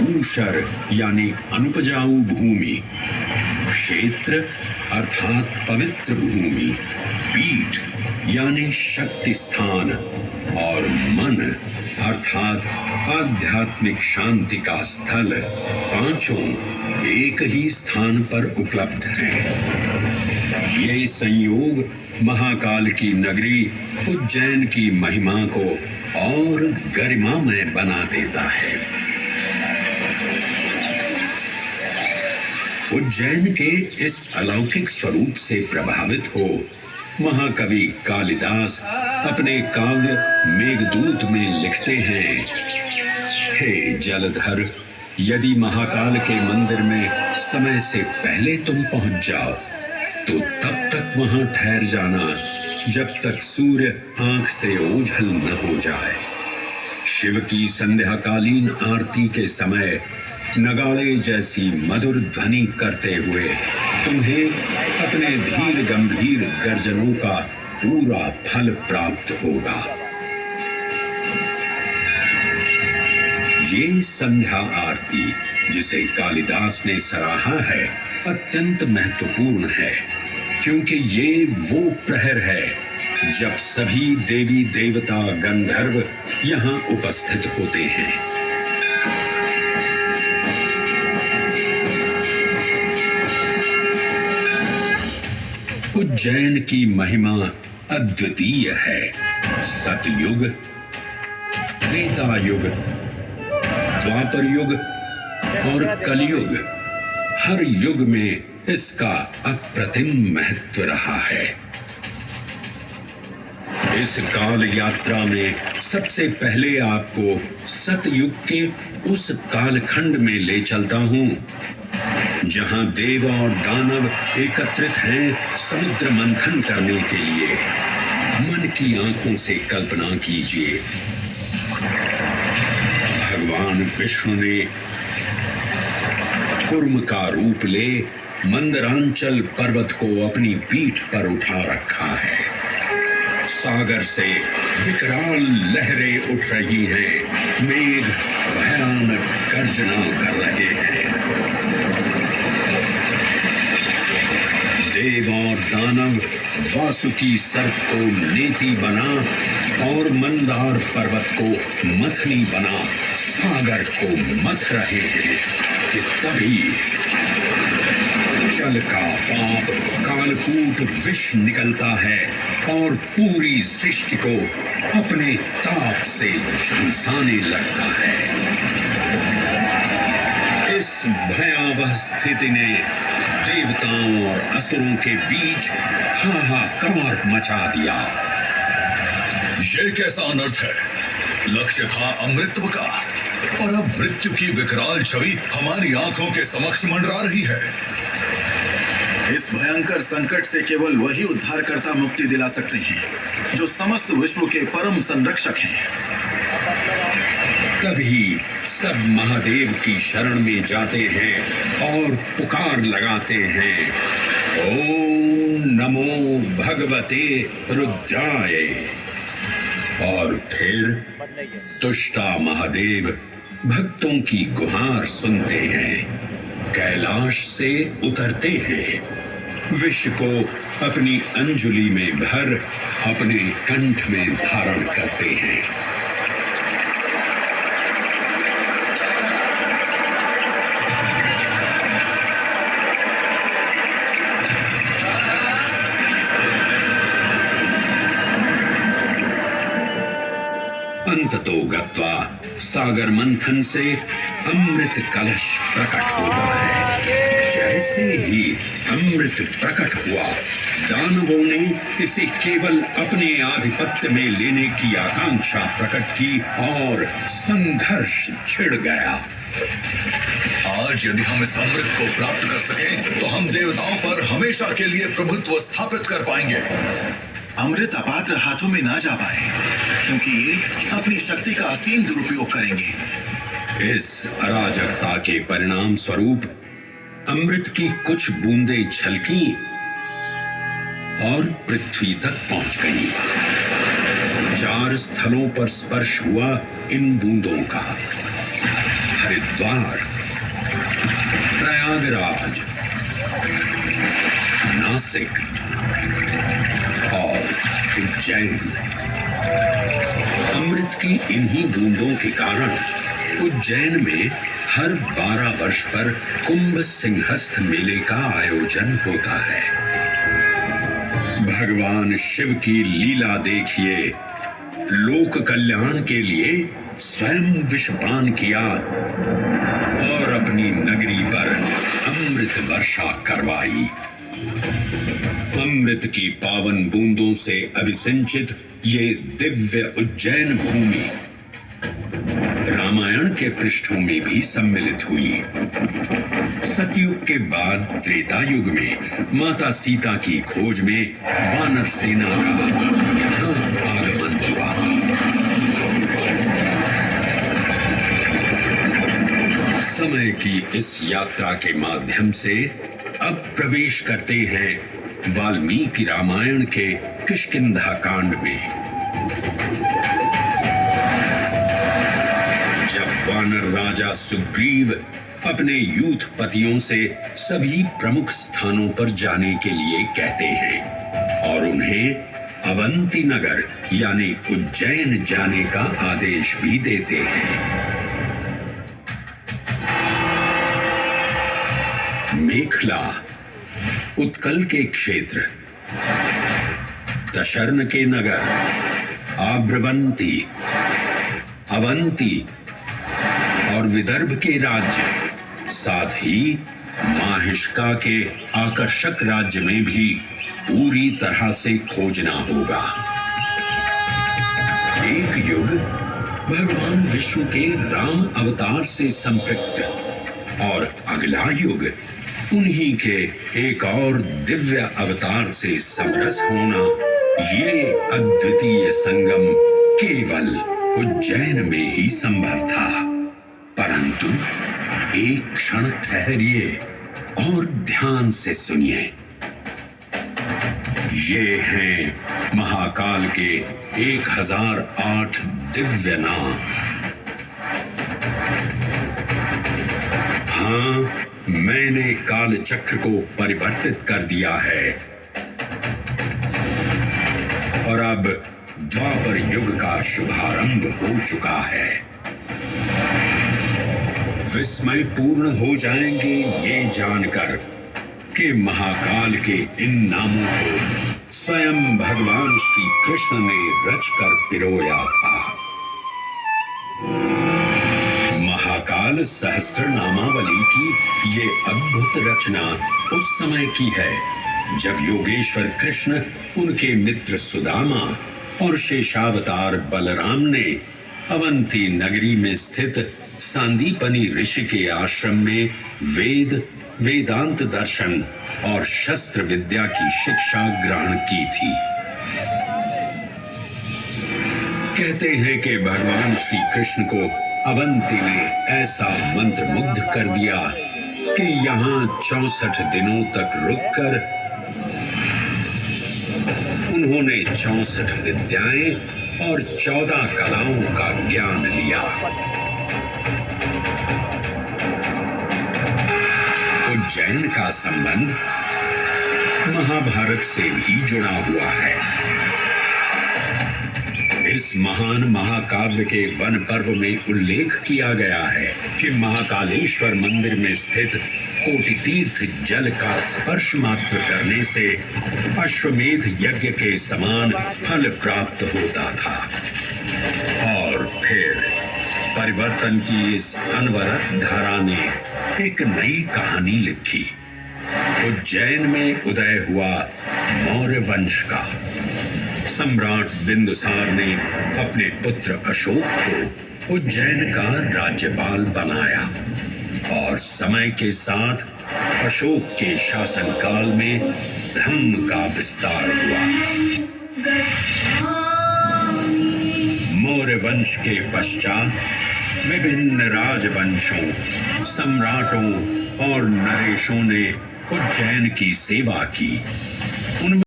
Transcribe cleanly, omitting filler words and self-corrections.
ऊषर यानी अनुपजाऊ भूमि, क्षेत्र अर्थात पवित्र भूमि, पीठ यानी शक्ति स्थान और मन अर्थात आध्यात्मिक शांति का स्थल, पांचों एक ही स्थान पर उपलब्ध हैं। ये संयोग महाकाल की नगरी उज्जैन की महिमा को और गरिमामय बना देता है। उज्जैन के इस अलौकिक स्वरूप से प्रभावित हो महाकवि कालिदास अपने काव्य मेघदूत में लिखते हैं, हे जलधर, यदि महाकाल के मंदिर में समय से पहले तुम पहुंच जाओ तो तब तक वहां ठहर जाना जब तक सूर्य आंख से ओझल न हो जाए। शिव की संध्याकालीन आरती के समय नगाड़े जैसी मधुर ध्वनि करते हुए तुम्हें अपने धीर गंभीर गर्जनों का पूरा फल प्राप्त होगा। ये संध्या आरती जिसे कालिदास ने सराहा है अत्यंत महत्वपूर्ण है, क्योंकि ये वो प्रहर है जब सभी देवी देवता गंधर्व यहाँ उपस्थित होते हैं। उज्जैन की महिमा अद्वितीय है। सतयुग, त्रेता युग, द्वापर युग और कलयुग, हर युग में इसका अप्रतिम महत्व रहा है। इस काल यात्रा में सबसे पहले आपको सतयुग के उस कालखंड में ले चलता हूं जहां देव और दानव एकत्रित हैं समुद्र मंथन करने के लिए। मन की आंखों से कल्पना कीजिए, भगवान विष्णु ने कुर्म का रूप ले मंदरांचल पर्वत को अपनी पीठ पर उठा रखा है। सागर से विकराल लहरें उठ रही हैं, मेघ भयानक गर्जना कर रहे हैं। देव और दानव वासुकी सर्प को नेति बना और मंदार पर्वत को मथनी बना सागर को मथ रहे हैं कि तभी जल का पाप कालकूट विष निकलता है और पूरी सृष्टि को अपने ताप से झुलसाने लगता है। इस भयावह स्थिति ने देवताओं और असुरों के बीच हाहाकार मचा दिया। ये कैसा अनर्थ है? लक्ष्य था अमृतत्व का, और अब मृत्यु की विकराल छवि हमारी आंखों के समक्ष मंडरा रही है। इस भयंकर संकट से केवल वही उद्धारकर्ता मुक्ति दिला सकते हैं जो समस्त विश्व के परम संरक्षक हैं। तभी सब महादेव की शरण में जाते हैं और पुकार लगाते हैं, ओम नमो भगवते रुद्राय। और फिर तुष्टा महादेव भक्तों की गुहार सुनते हैं, कैलाश से उतरते हैं, विष को अपनी अंजुलि में भर अपने कंठ में धारण करते हैं। अंततो गत्वा सागर मंथन से अमृत कलश प्रकट होता है। जैसे ही अमृत प्रकट हुआ, दानवों ने इसे केवल अपने आधिपत्य में लेने की आकांक्षा प्रकट की और संघर्ष छिड़ गया। आज यदि हम इस अमृत को प्राप्त कर सकें तो हम देवताओं पर हमेशा के लिए प्रभुत्व स्थापित कर पाएंगे। अमृत अपात्र हाथों में ना जा पाए, क्योंकि ये अपनी शक्ति का असीम दुरुपयोग करेंगे। इस अराजकता के परिणाम स्वरूप अमृत की कुछ बूंदें छलकी और पृथ्वी तक पहुंच गई। 4 स्थलों पर स्पर्श हुआ इन बूंदों का। हरिद्वार, प्रयागराज, नासिक और उज्जैन। अमृत की इन्हीं बूंदों के कारण उज्जैन में हर 12 वर्ष पर कुंभ सिंहस्थ मेले का आयोजन होता है। भगवान शिव की लीला देखिए, लोक कल्याण के लिए स्वयं विषपान किया और अपनी नगरी पर अमृत वर्षा करवाई। अमृत की पावन बूंदों से अभिसिंचित ये दिव्य उज्जैन भूमि रामायण के पृष्ठों में भी सम्मिलित हुई। सतयुग के बाद त्रेता युग में माता सीता की खोज में वानर सेना का यहाँ आगमन हुआ। समय की इस यात्रा के माध्यम से अब प्रवेश करते हैं वाल्मीकि रामायण के किष्किंधा कांड में। जब वानर राजा सुग्रीव अपने यूथपतियों से सभी प्रमुख स्थानों पर जाने के लिए कहते हैं और उन्हें अवंती नगर यानी उज्जैन जाने का आदेश भी देते हैं। मेखला उत्कल के क्षेत्र, दशर्न के नगर, आभ्रवंती, अवंती और विदर्भ के राज्य, साथ ही माहिष्का के आकर्षक राज्य में भी पूरी तरह से खोजना होगा। एक युग भगवान विष्णु के राम अवतार से संपृक्त और अगला युग उन्हीं के एक और दिव्य अवतार से समरस होना, ये अद्वितीय संगम केवल उज्जैन में ही संभव था। परंतु एक क्षण ठहरिए और ध्यान से सुनिए। ये हैं महाकाल के 1008 दिव्य नाम। हाँ, मैंने काल चक्र को परिवर्तित कर दिया है और अब द्वापर युग का शुभारंभ हो चुका है। विस्मय पूर्ण हो जाएंगे ये जानकर कि महाकाल के इन नामों को स्वयं भगवान श्री कृष्ण ने रचकर पिरोया था। महाकाल सहस्र नामावली की ये अद्भुत रचना उस समय की है जब योगेश्वर कृष्ण, उनके मित्र सुदामा और शेषावतार बलराम ने अवंती नगरी में स्थित सांदीपनी ऋषि के आश्रम में वेदांत दर्शन और शस्त्र विद्या की शिक्षा ग्रहण की थी। कहते हैं कि भगवान श्री कृष्ण को अवंती ने ऐसा मंत्र मुग्ध कर दिया कि यहाँ 64 दिनों तक रुककर उन्होंने 64 विद्याएं और 14 कलाओं का ज्ञान लिया। उज्जैन का संबंध महाभारत से भी जुड़ा हुआ है। इस महान महाकाव्य के वन पर्व में उल्लेख किया गया है कि महाकालेश्वर मंदिर में स्थित कोटि तीर्थ जल का स्पर्श मात्र करने से अश्वमेध यज्ञ के समान फल प्राप्त होता था। और फिर परिवर्तन की इस अनवरत धारा ने एक नई कहानी लिखी। उज्जैन में उदय हुआ मौर्य वंश का। सम्राट बिंदुसार ने अपने पुत्र अशोक को उज्जैन का राज्यपाल बनाया और समय के साथ अशोक के शासनकाल में धर्म का विस्तार हुआ। मौर्य वंश के पश्चात विभिन्न राजवंशों, सम्राटों और नरेशों ने उज्जैन की सेवा की। उनमें